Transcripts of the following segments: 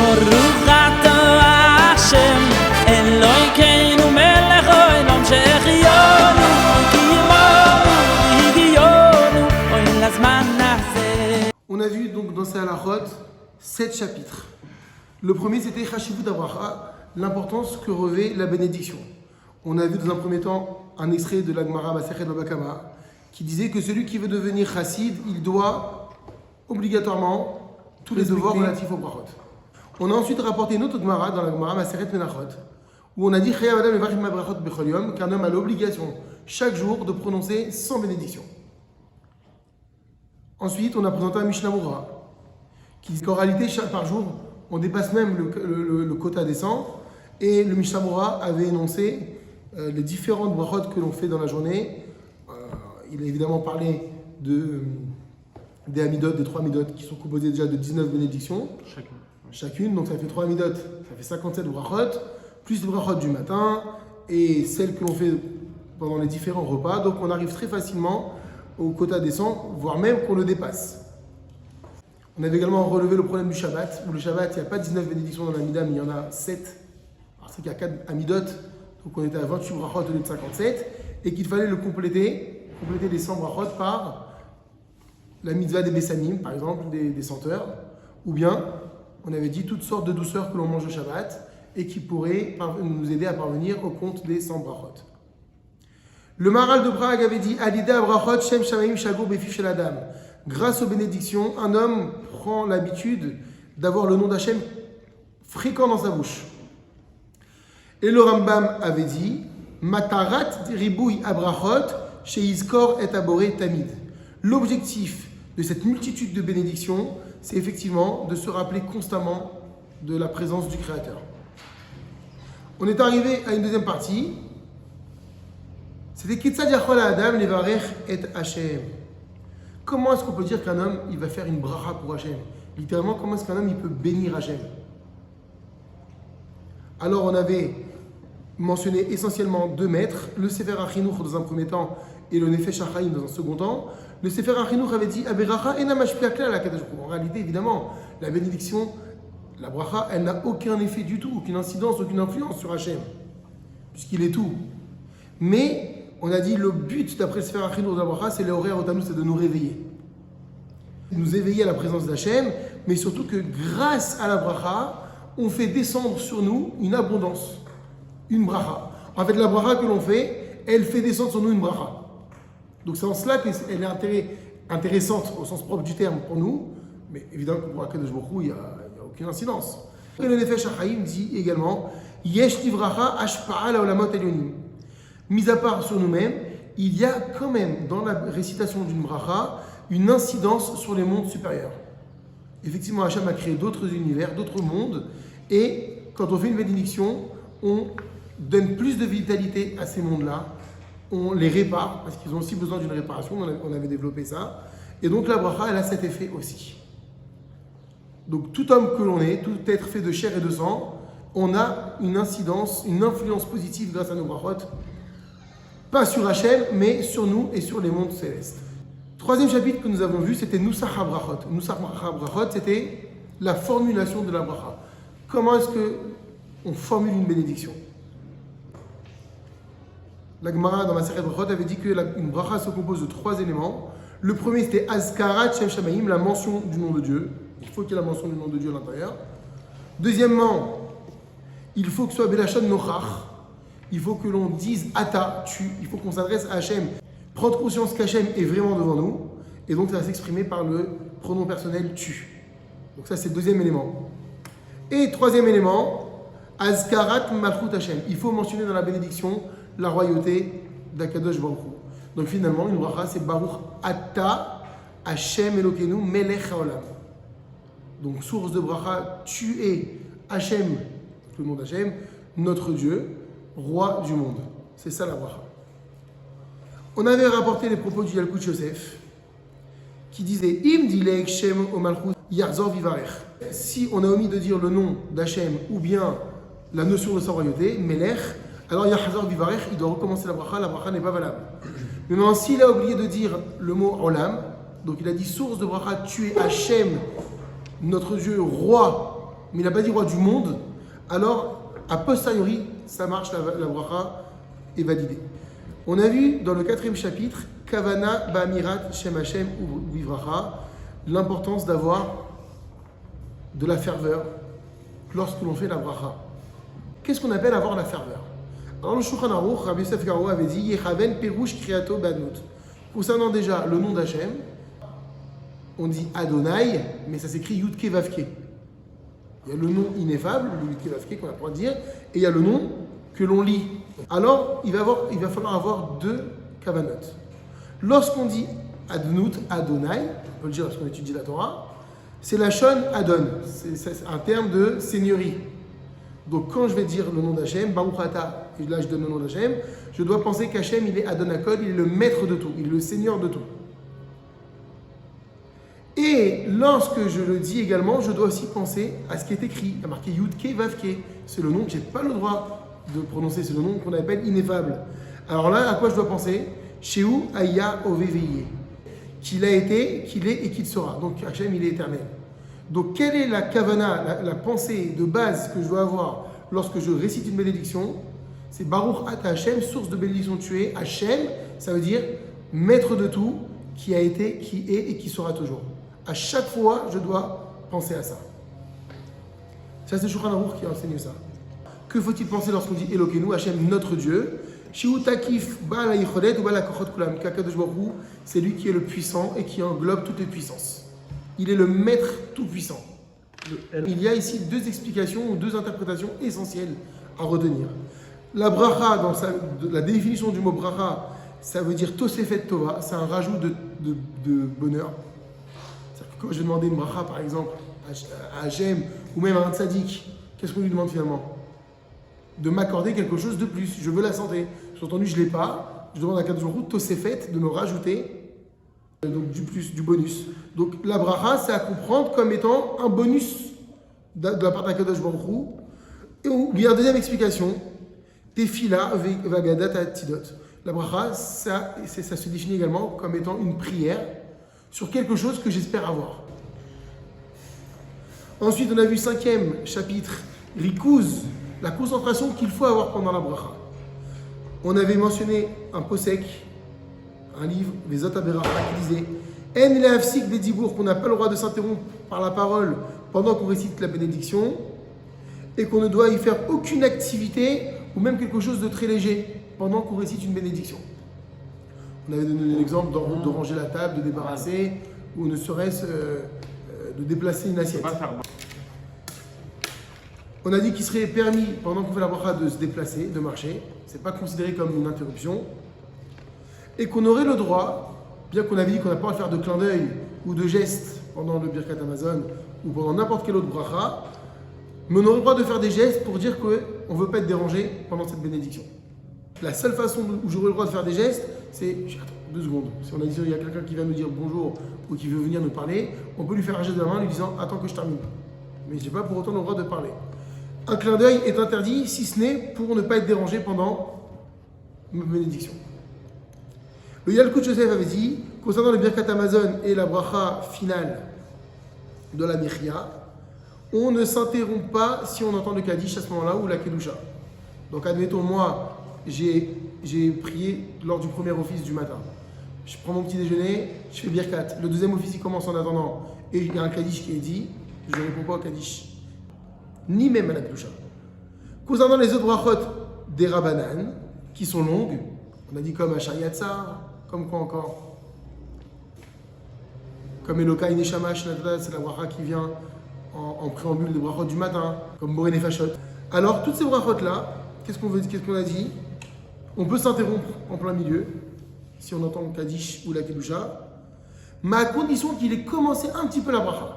Baruch atah Hashem Elokeinu melech haolam shechionu v'kiyomonu oil hazman hazeh. On a vu donc dans ces halachot 7 chapitres. Le premier c'était Chashivut Abracha, l'importance que revêt la bénédiction. On a vu dans un premier temps un extrait de la Gemara Masechet Baba Kama qui disait que celui qui veut devenir chassid, il doit obligatoirement tous les devoirs relatifs aux brachot. On a ensuite rapporté une autre Gemara dans la Gemara Masechet Menachot où on a dit qu'un homme a l'obligation chaque jour de prononcer 100 bénédictions. Ensuite, on a présenté un Mishnah Moura qui dit qu'en réalité, par jour, on dépasse même le quota des 100. Et le Mishnah Moura avait énoncé les différentes brachot que l'on fait dans la journée. Il a évidemment parlé des amidot, des 3 amidot qui sont composés déjà de 19 bénédictions. Chacune, donc ça fait 3 amidot, ça fait 57 brachot, plus les brachot du matin et celles que l'on fait pendant les différents repas. Donc on arrive très facilement au quota des 100, voire même qu'on le dépasse. On avait également relevé le problème du Shabbat, où le Shabbat, il n'y a pas 19 bénédictions dans l'amida, mais il y en a 7. Alors c'est qu'il y a 4 amidot, donc on était à 28 brachot au lieu de 57, et qu'il fallait compléter les 100 brachot par la mitzvah des Bessamim, par exemple, des senteurs, ou bien, on avait dit toutes sortes de douceurs que l'on mange au Shabbat, et qui pourraient nous aider à parvenir au compte des 100 brachot. Le Maharal de Prague avait dit Alida brachot shem shamayim shagur befiv shel adam. Grâce aux bénédictions, un homme prend l'habitude d'avoir le nom d'Hachem fréquent dans sa bouche. Et le Rambam avait dit Matarat ribouy abrachot sheizkor et aboré tamid. L'objectif de cette multitude de bénédictions, c'est effectivement de se rappeler constamment de la présence du Créateur. On est arrivé à une deuxième partie. C'était Kitzad Yachol Adam Levarech et Hashem. Comment est-ce qu'on peut dire qu'un homme il va faire une bracha pour Hashem? Littéralement, comment est-ce qu'un homme il peut bénir Hashem? Alors on avait mentionné essentiellement 2 maîtres, le Sefer HaChinuch dans un premier temps et le Nefesh HaChaim dans un second temps. Le Sefer HaChinuch avait dit Aberacha ena mashpia klal HaKadosh Baruch Hu. En réalité, évidemment, la bénédiction, la bracha, elle n'a aucun effet du tout, aucune incidence, aucune influence sur Hashem, puisqu'il est tout. Mais on a dit le but d'après le Sefer HaChinuch de la bracha, c'est l'horaire otanu, c'est de nous réveiller. Nous éveiller à la présence d'Hachem, mais surtout que grâce à la bracha, on fait descendre sur nous une abondance, une bracha. En fait, la bracha que l'on fait, elle fait descendre sur nous une bracha. Donc c'est en cela qu'elle est intéressante au sens propre du terme pour nous, mais évidemment pour HaKadosh Baruch Hu, il n'y a aucune incidence. Et le Nefesh HaChaim dit également Yesh livracha ashpa'a laolamot elyonim. Mis à part sur nous-mêmes, il y a quand même dans la récitation d'une bracha une incidence sur les mondes supérieurs. Effectivement, Hachem a créé d'autres univers, d'autres mondes, et quand on fait une bénédiction, on donne plus de vitalité à ces mondes-là, on les répare, parce qu'ils ont aussi besoin d'une réparation, on avait développé ça, et donc la bracha, elle a cet effet aussi. Donc tout homme que l'on est, tout être fait de chair et de sang, on a une incidence, une influence positive grâce à nos brachot, pas sur Hachem, mais sur nous et sur les mondes célestes. Troisième chapitre que nous avons vu, c'était Nusach HaBrachot. Nusach HaBrachot, c'était la formulation de la bracha. Comment est-ce qu'on formule une bénédiction? La Gemara dans Masechet Brachot avait dit qu'une bracha se compose de 3 éléments. Le premier, c'était Azkarat Shem Shamayim, la mention du nom de Dieu. Il faut qu'il y ait la mention du nom de Dieu à l'intérieur. Deuxièmement, il faut que ce soit Belachon Nochach. Il faut que l'on dise Ata, tu. Il faut qu'on s'adresse à Hachem. Prendre conscience qu'Hachem est vraiment devant nous. Et donc, ça va s'exprimer par le pronom personnel tu. Donc, ça, c'est le deuxième élément. Et troisième élément, Azkarat Malchut Hachem. Il faut mentionner dans la bénédiction la royauté d'Akadosh Baruch Hu. Donc, finalement, une bracha, c'est Baruch Ata Hachem Elokeinu Melech Haolam. Donc, source de bracha, tu es Hachem, le nom d'Hachem, notre Dieu, roi du monde. C'est ça la bracha. On avait rapporté les propos du Yalkut Yosef qui disait Im dilek Shem o Malchut Yarzor Vivarech. Si on a omis de dire le nom d'Hachem ou bien la notion de sa royauté, Melech, alors Yarzor Vivarech, il doit recommencer la bracha n'est pas valable. Mais maintenant, s'il a oublié de dire le mot Olam, donc il a dit source de bracha, tu es Hachem, notre Dieu, roi mais il n'a pas dit roi du monde, alors a posteriori, ça marche, la bracha est validée. On a vu dans le 4e chapitre, Kavana Ba'amirat Shem Hashem Uvivracha, l'importance d'avoir de la ferveur lorsque l'on fait la bracha. Qu'est-ce qu'on appelle avoir la ferveur? Alors le Shulchan Aruch, Rabbi Yosef Karo avait dit Yechaven Perush Kriyato Badnut. Concernant déjà le nom d'Hachem, on dit Adonai, mais ça s'écrit Yudke Vavke. Il y a le nom ineffable, le Yudke Vavke qu'on a pas dire, et il y a le nom que l'on lit. Alors il va falloir avoir deux kavanot. Lorsqu'on dit Adnut, Adonai, on peut le dire lorsqu'on étudie la Torah, c'est la Shon Adon, c'est un terme de seigneurie. Donc quand je vais dire le nom d'Hachem, Baruch Ata, et là je donne le nom d'Hachem, je dois penser qu'Hachem il est Adonakol, il est le maître de tout, il est le seigneur de tout. Et lorsque je le dis également, je dois aussi penser à ce qui est écrit, il y a marqué Yudke Vavke, c'est le nom que je n'ai pas le droit de prononcer, c'est le nom qu'on appelle ineffable. Alors là, à quoi je dois penser? Shehu Aya Oveveye, qu'il a été, qu'il est et qu'il sera. Donc Hachem il est éternel. Donc quelle est la kavana, la pensée de base que je dois avoir lorsque je récite une bénédiction? C'est Baruch Ata Hachem, source de bénédiction tu es. Hachem, ça veut dire maître de tout, qui a été, qui est et qui sera toujours. À chaque fois, je dois penser à ça. Ça, c'est Shulchan Aruch qui enseigne ça. Que faut-il penser lorsqu'on dit Elokeinu, Hachem, notre Dieu? Shihu Takif Ba'al HaYicholet ou Ba'al HaKochot Kulam. Kakadosh Baruch Hu, c'est lui qui est le puissant et qui englobe toutes les puissances. Il est le maître tout-puissant. Il y a ici deux explications ou deux interprétations essentielles à retenir. La bracha, dans la définition du mot bracha, ça veut dire Tosefet Tova, c'est un rajout de bonheur. C'est-à-dire que quand je vais demander une bracha, par exemple, à Hachem ou même à un tzaddik, qu'est-ce qu'on lui demande finalement? De m'accorder quelque chose de plus. Je veux la santé. J'ai entendu, je ne l'ai pas. Je demande à Kadosh Baruch Hu, Tosefet, de me rajouter donc du plus, du bonus. Donc la bracha, c'est à comprendre comme étant un bonus de la part d'Akadosh Baruch Hu. Et il y a une deuxième explication. Tefila Vagadat Tidot. La bracha, ça se définit également comme étant une prière sur quelque chose que j'espère avoir. Ensuite, on a vu 5e chapitre, Rikouz, la concentration qu'il faut avoir pendant la bracha. On avait mentionné un posek, un livre, les Otabera, qui disait En leafsik bedibour, qu'on n'a pas le droit de s'interrompre par la parole pendant qu'on récite la bénédiction, et qu'on ne doit y faire aucune activité ou même quelque chose de très léger pendant qu'on récite une bénédiction. On avait donné l'exemple de ranger la table, de débarrasser, ou ne serait-ce de déplacer une assiette. On a dit qu'il serait permis, pendant qu'on fait la bracha, de se déplacer, de marcher. Ce n'est pas considéré comme une interruption. Et qu'on aurait le droit, bien qu'on avait dit qu'on n'a pas le droit de faire de clin d'œil ou de gestes pendant le Birkat Hamazon ou pendant n'importe quel autre bracha, mais on aurait le droit de faire des gestes pour dire qu'on ne veut pas être dérangé pendant cette bénédiction. La seule façon où j'aurais le droit de faire des gestes, c'est... Attends, 2 secondes. Si on a dit qu'il y a quelqu'un qui vient nous dire bonjour ou qui veut venir nous parler, on peut lui faire un geste de la main en lui disant « Attends que je termine ». Mais je n'ai pas pour autant le droit de parler. Un clin d'œil est interdit si ce n'est pour ne pas être dérangé pendant ma bénédiction. Le Yalkut Joseph avait dit, concernant le Birkat Hamazon et la bracha finale de la Mechia, on ne s'interrompt pas si on entend le Kaddish à ce moment-là ou la Kedusha. Donc admettons, moi, j'ai prié lors du premier office du matin. Je prends mon petit déjeuner, je fais Birkat. Le deuxième office il commence en attendant et il y a un Kaddish qui est dit, je ne réponds pas au Kaddish. Ni même à la Kedusha. Concernant les autres brachot des Rabbanan, qui sont longues, on a dit comme Asher Yatzar, comme quoi encore? Comme Elokai Neshama Shnata, c'est la bracha qui vient en préambule des brachot du matin, comme Boré Nefashot. Alors, toutes ces brachot-là, qu'est-ce qu'on a dit? On peut s'interrompre en plein milieu, si on entend le Kaddish ou la Kedusha, mais à condition qu'il ait commencé un petit peu la bracha.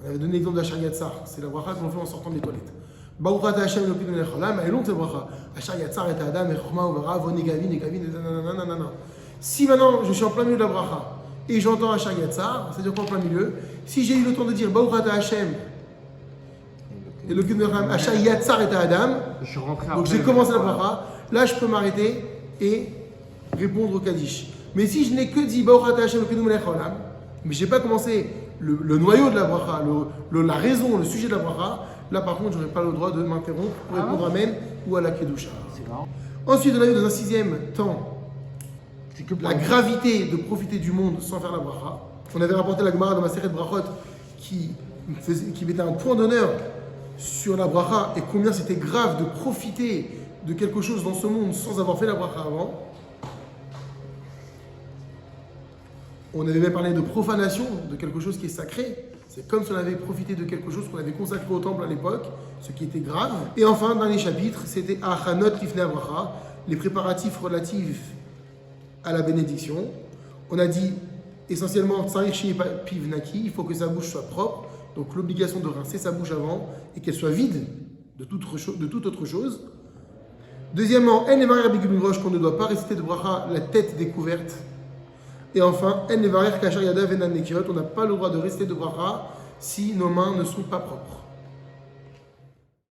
On avait donné l'exemple d'Asher Yatzar, c'est la bracha qu'on fait en sortant des toilettes. Baruch Ata Hashem Elokeinu melech haolam, elle est longue cette bracha. Asher Yatzar et Adam et Chokma uvara vonegavin et gavin et nanana. Si maintenant je suis en plein milieu de la bracha et j'entends Asher Yatzar, c'est-à-dire quoi en plein milieu? Si j'ai eu le temps de dire Baruch Ata Hashem Elokeinu melech haolam, Asher Yatzar et Adam, donc j'ai commencé la bracha, là je peux m'arrêter et répondre au Kaddish. Mais si je n'ai que dit Baruch Ata Hashem Elokeinu melech haolam, mais je n'ai pas commencé le noyau de la bracha, la raison, le sujet de la bracha, Là, par contre, je n'aurai pas le droit de m'interrompre pour répondre Amen ou à la Kedusha. C'est marrant. Ensuite, on a vu dans un 6e temps C'est que pour la gravité de profiter du monde sans faire la bracha. On avait rapporté la Gemara dans Maseret Brachot qui mettait un point d'honneur sur la bracha et combien c'était grave de profiter de quelque chose dans ce monde sans avoir fait la bracha avant. On avait même parlé de profanation, de quelque chose qui est sacré. C'est comme si on avait profité de quelque chose qu'on avait consacré au temple à l'époque, ce qui était grave. Et enfin, dernier chapitre, c'était Achanot Tifnei Bracha, les préparatifs relatifs à la bénédiction. On a dit essentiellement Tsarich Sheyeh Piv Naki, il faut que sa bouche soit propre, donc l'obligation de rincer sa bouche avant et qu'elle soit vide de toute autre chose. Deuxièmement, En Levarer Bigul Rosh, qu'on ne doit pas réciter de bracha la tête découverte. Et enfin, En Levarer Kachar Yadav Enan Nekirot, on n'a pas le droit de réciter de bracha si nos mains ne sont pas propres.